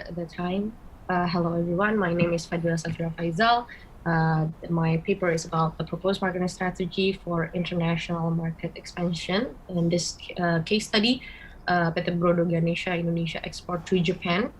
for the time. Hello, everyone. My name is FADHILA Safira Faizal. My paper is about the proposed marketing strategy for international market expansion. In this case study, PT BRODO GANESHA Indonesia export to Japan.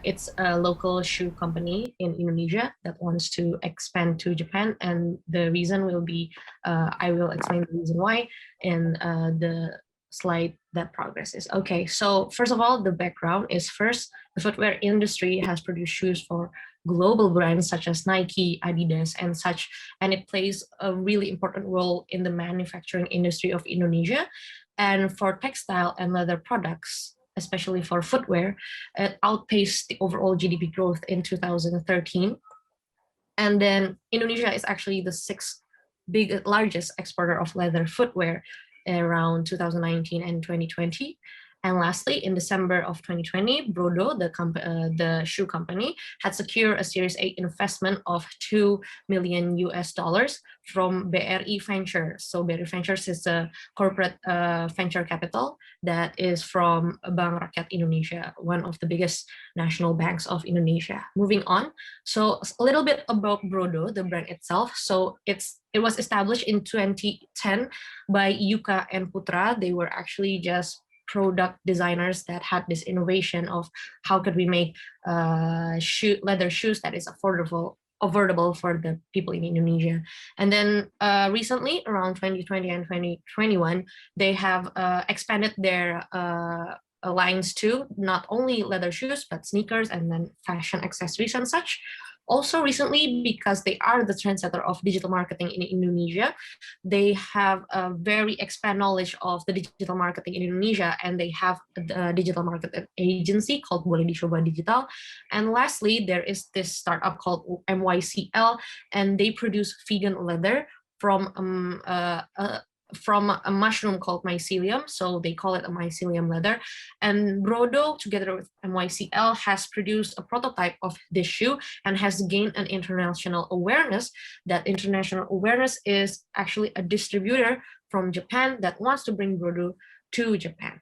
It's a local shoe company in Indonesia that wants to expand to Japan, and the reason will be, I will explain the reason why in the slide that progresses. Okay, so first of all, the background is first, the footwear industry has produced shoes for global brands such as Nike, Adidas, and such, and it plays a really important role in the manufacturing industry of Indonesia. And for textile and leather products, especially for footwear, it outpaced the overall GDP growth in 2013. And then Indonesia is actually the sixth largest exporter of leather footwear around 2019 and 2020. And lastly, in December of 2020, BRODO, the shoe company, had secured a Series A investment of $2 million from BRI Ventures. So BRI Ventures is a corporate venture capital that is from Bank Rakyat Indonesia, one of the biggest national banks of Indonesia. Moving on, so a little bit about BRODO, the brand itself. So it was established in 2010 by Yuka and Putra. They were actually just product designers that had this innovation of how could we make leather shoes that is affordable for the people in Indonesia. And then recently, around 2020 and 2021, they have expanded their lines to not only leather shoes, but sneakers and then fashion accessories and such. Also recently, because they are the trendsetter of digital marketing in Indonesia, they have a very expand knowledge of the digital marketing in Indonesia, and they have a digital marketing agency called Boleh Dicoba Digital. And lastly, there is this startup called MYCL, and they produce vegan leather from a mushroom called mycelium, so they call it a mycelium leather. And BRODO, together with MYCL, has produced a prototype of this shoe and has gained an international awareness. That international awareness is actually a distributor from Japan that wants to bring BRODO to Japan.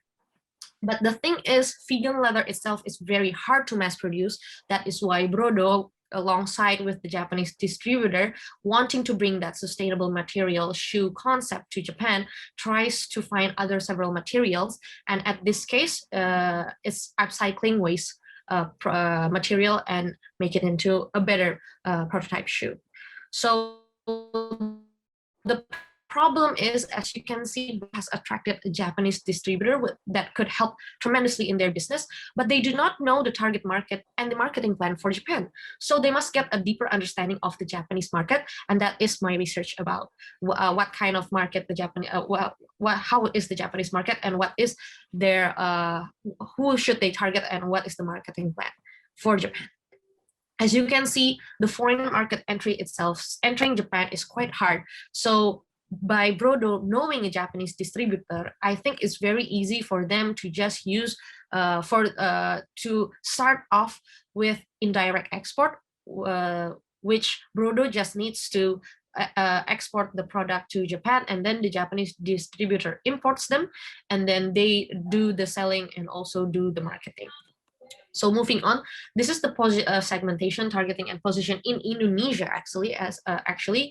But the thing is, vegan leather itself is very hard to mass produce. That is why BRODO, alongside with the Japanese distributor, wanting to bring that sustainable material shoe concept to Japan, tries to find other several materials. And at this case, it's upcycling waste material and make it into a better prototype shoe. So the problem is, as you can see, has attracted a Japanese distributor that could help tremendously in their business, but they do not know the target market and the marketing plan for Japan. So they must get a deeper understanding of the Japanese market, and that is my research about what kind of market the Japanese, how is the Japanese market, and what is their, who should they target, and what is the marketing plan for Japan. As you can see, the foreign market entry itself, entering Japan is quite hard. So by BRODO knowing a Japanese distributor, I think it's very easy for them to just use to start off with indirect export, which BRODO just needs to export the product to Japan, and then the Japanese distributor imports them, and then they do the selling and also do the marketing. So moving on, this is the segmentation, targeting, and position in Indonesia. Actually,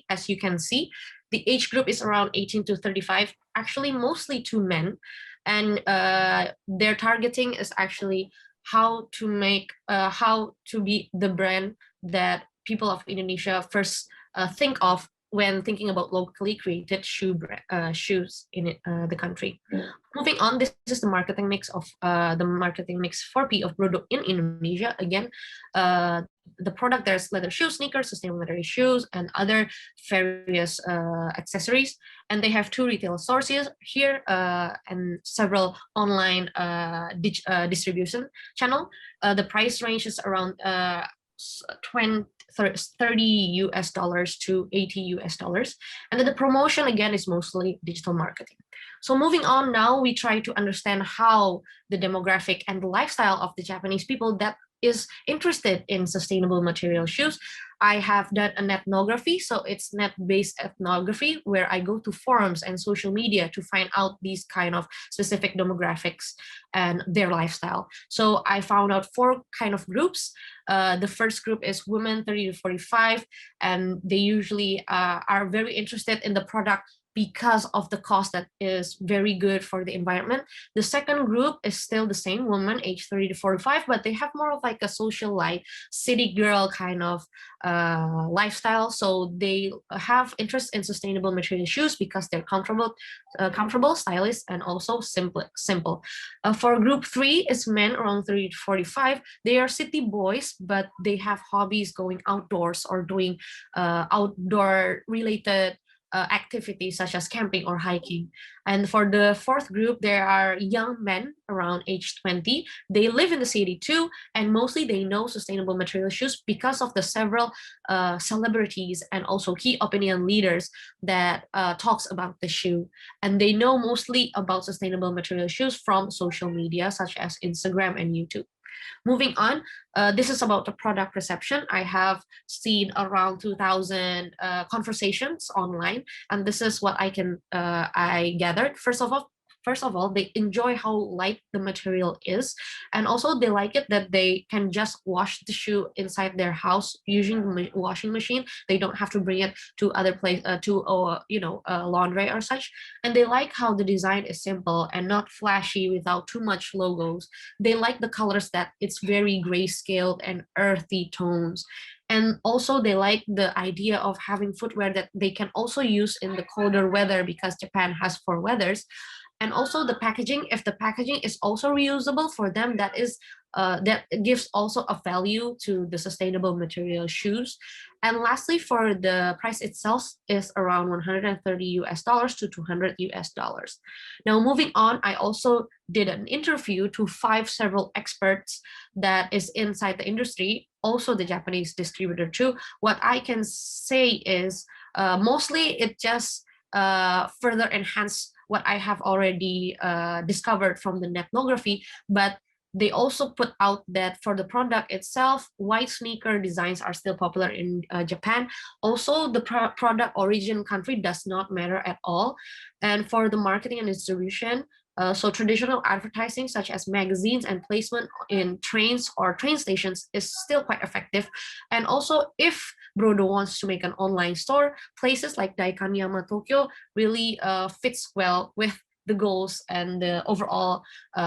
as you can see, the age group is around 18 to 35, actually mostly to men, and their targeting is actually how to be the brand that people of Indonesia first think of when thinking about locally created shoes in the country. Moving on, this is the marketing mix of the marketing mix 4P of BRODO in Indonesia. Again, the product, there's leather shoes, sneakers, sustainable leather shoes, and other various accessories. And they have 2 retail sources here and several online distribution channel. The price range is around $30 to $80. And then the promotion, again, is mostly digital marketing. So moving on now, we try to understand how the demographic and the lifestyle of the Japanese people that is interested in sustainable material shoes, I have done an ethnography. So it's net-based ethnography where I go to forums and social media to find out these kind of specific demographics and their lifestyle. So I found out 4 kind of groups. The first group is women 30 to 45, and they usually are very interested in the product because of the cost that is very good for the environment. The second group is still the same, women age 30 to 45, but they have more of like a social life, city girl kind of lifestyle. So they have interest in sustainable material shoes because they're comfortable, stylish, and also simple. For group 3 is men around 30 to 45. They are city boys, but they have hobbies going outdoors or doing outdoor related activities such as camping or hiking. And for the fourth group, there are young men around age 20. They live in the city too, and mostly they know sustainable material shoes because of the several celebrities and also key opinion leaders that talks about the shoe. And they know mostly about sustainable material shoes from social media such as Instagram and YouTube. Moving on, this is about the product perception. I have seen around 2,000 conversations online, and this is what I gathered. First of all, they enjoy how light the material is, and also they like it that they can just wash the shoe inside their house using the washing machine. They don't have to bring it to other place laundry or such. And they like how the design is simple and not flashy without too much logos. They like the colors that it's very grayscale and earthy tones. And also they like the idea of having footwear that they can also use in the colder weather because Japan has 4 weathers. And also the packaging, if the packaging is also reusable for them, that gives also a value to the sustainable material shoes. And lastly, for the price itself is around $130 to $200. Now moving on, I also did an interview to several experts that is inside the industry, also the Japanese distributor too. What I can say is mostly it just further enhance what I have already discovered from the ethnography, but they also put out that for the product itself, white sneaker designs are still popular in Japan. Also, the product origin country does not matter at all. And for the marketing and distribution, so traditional advertising such as magazines and placement in trains or train stations is still quite effective. And also if BRODO wants to make an online store, places like Daikanyama Tokyo really fits well with the goals and the overall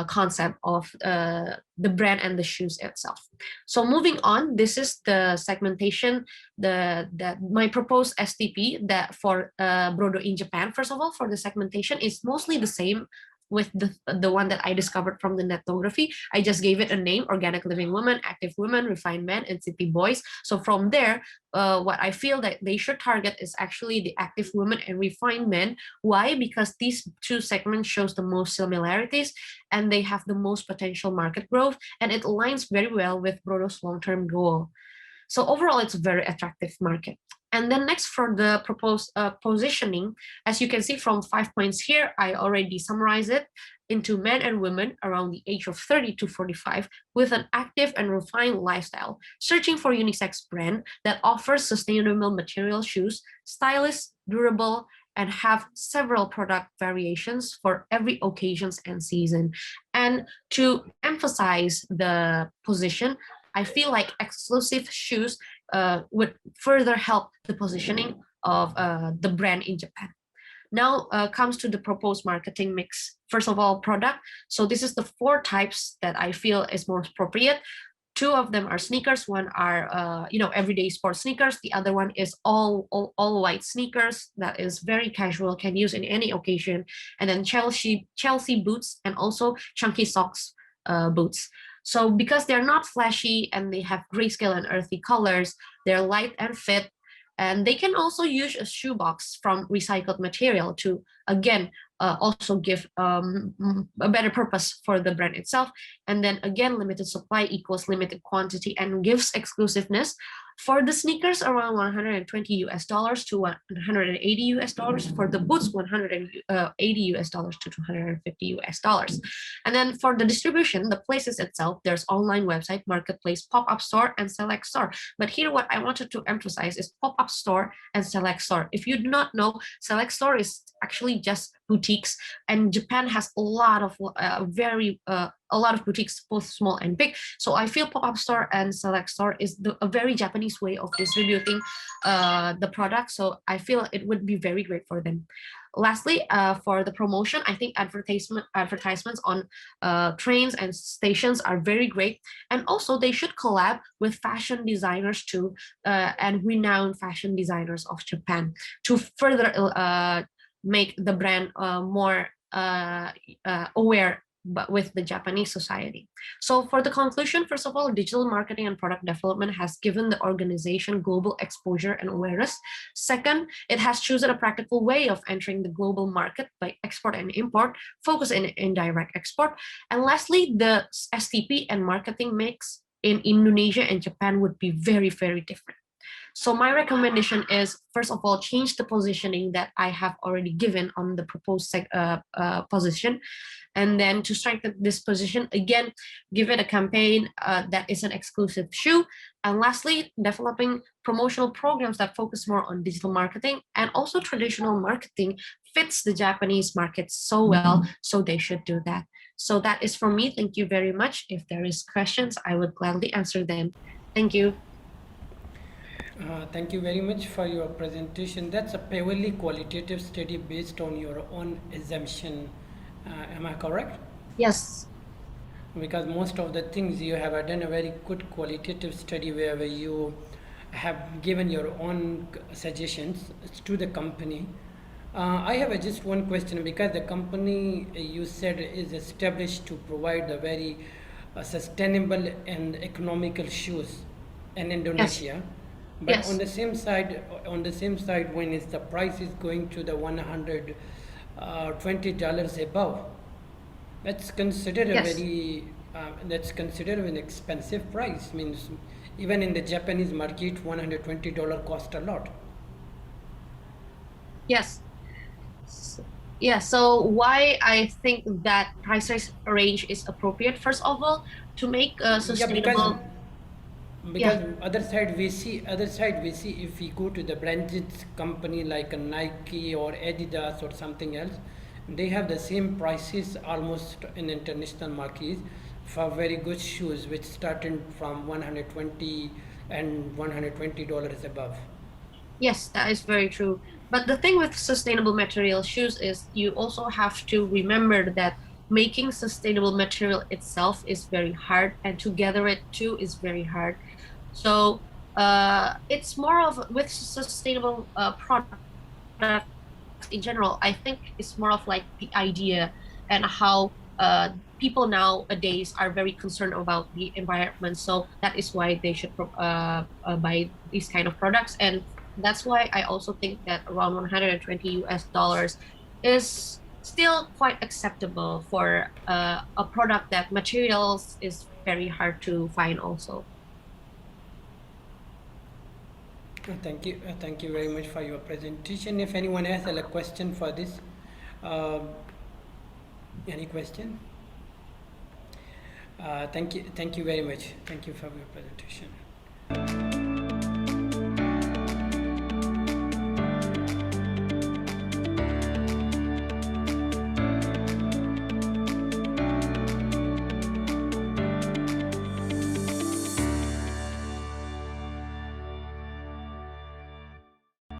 concept of the brand and the shoes itself. So moving on, this is the segmentation, my proposed STP that for BRODO in Japan. First of all, for the segmentation, is mostly the same with the one that I discovered from the ethnography. I just gave it a name: organic living women, active women, refined men, and city boys. So from there, what I feel that they should target is actually the active women and refined men. Why? Because these 2 segments shows the most similarities and they have the most potential market growth, and it aligns very well with BRODO's long-term goal. So overall, it's a very attractive market. And then next, for the proposed positioning, as you can see from 5 points here, I already summarized it into men and women around the age of 30 to 45 with an active and refined lifestyle, searching for unisex brand that offers sustainable material shoes, stylish, durable, and have several product variations for every occasions and season. And to emphasize the position, I feel like exclusive shoes would further help the positioning of the brand in Japan. Now comes to the proposed marketing mix. First of all, product. So this is the 4 types that I feel is most appropriate. 2 of them are sneakers. One are everyday sports sneakers. The other one is all white sneakers that is very casual, can use in any occasion. And then Chelsea boots and also chunky socks boots. So because they're not flashy and they have grayscale and earthy colors, they're light and fit, and they can also use a shoebox from recycled material to, again, also give a better purpose for the brand itself. And then again, limited supply equals limited quantity and gives exclusiveness. For the sneakers, around 120 US dollars to 180 US dollars. For the boots, 180 US dollars to 250 US dollars. And then for the distribution, the places itself, there's online website, marketplace, pop-up store, and select store. But here, what I wanted to emphasize is pop-up store and select store. If you do not know, select store is actually just boutiques, and Japan has a lot of a lot of boutiques, both small and big. So I feel pop-up store and select store is a very Japanese way of distributing the product. So I feel it would be very great for them. Lastly, for the promotion, I think advertisements on trains and stations are very great. And also they should collab with fashion designers too, and renowned fashion designers of Japan to further make the brand more aware but with the Japanese society. So for the conclusion, first of all, digital marketing and product development has given the organization global exposure and awareness. Second, it has chosen a practical way of entering the global market by export and import, focus in indirect export. And lastly, the STP and marketing mix in Indonesia and Japan would be very, very different. So my recommendation is, first of all, change the positioning that I have already given on the proposed position. And then to strengthen this position, again, give it a campaign that is an exclusive shoe. And lastly, developing promotional programs that focus more on digital marketing, and also traditional marketing fits the Japanese market so well, so they should do that. So that is from me. Thank you very much. If there is questions, I would gladly answer them. Thank you. Thank you very much for your presentation. That's a purely qualitative study based on your own assumption. Am I correct? Yes. Because most of the things you have done a very good qualitative study where you have given your own suggestions to the company. I have just one question, because the company you said is established to provide a very sustainable and economical shoes in Indonesia. Yes. But Yes. on the same side, when is the price is going to the $120 above, that's considered a Yes. very that's considered an expensive price. Means even in the Japanese market, $120 cost a lot. Yes. Yeah, so why I think that price range is appropriate, first of all, to make a Yeah, because sustainable. because Yeah. other side we see if we go to the branded company like a Nike or Adidas or something else, they have the same prices almost in international markets for very good shoes, which starting from 120 and $120 above. Yes, that is very true. But the thing with sustainable material shoes is you also have to remember that making sustainable material itself is very hard, and to gather it too is very hard. So it's more of with sustainable products in general. I think it's more of like the idea and how people nowadays are very concerned about the environment. So that is why they should buy these kind of products. And that's why I also think that around 120 US dollars is still quite acceptable for a product that materials is very hard to find also. Thank you very much for your presentation. If anyone has a question for this, uh, any question? Thank you very much. Thank you for your presentation.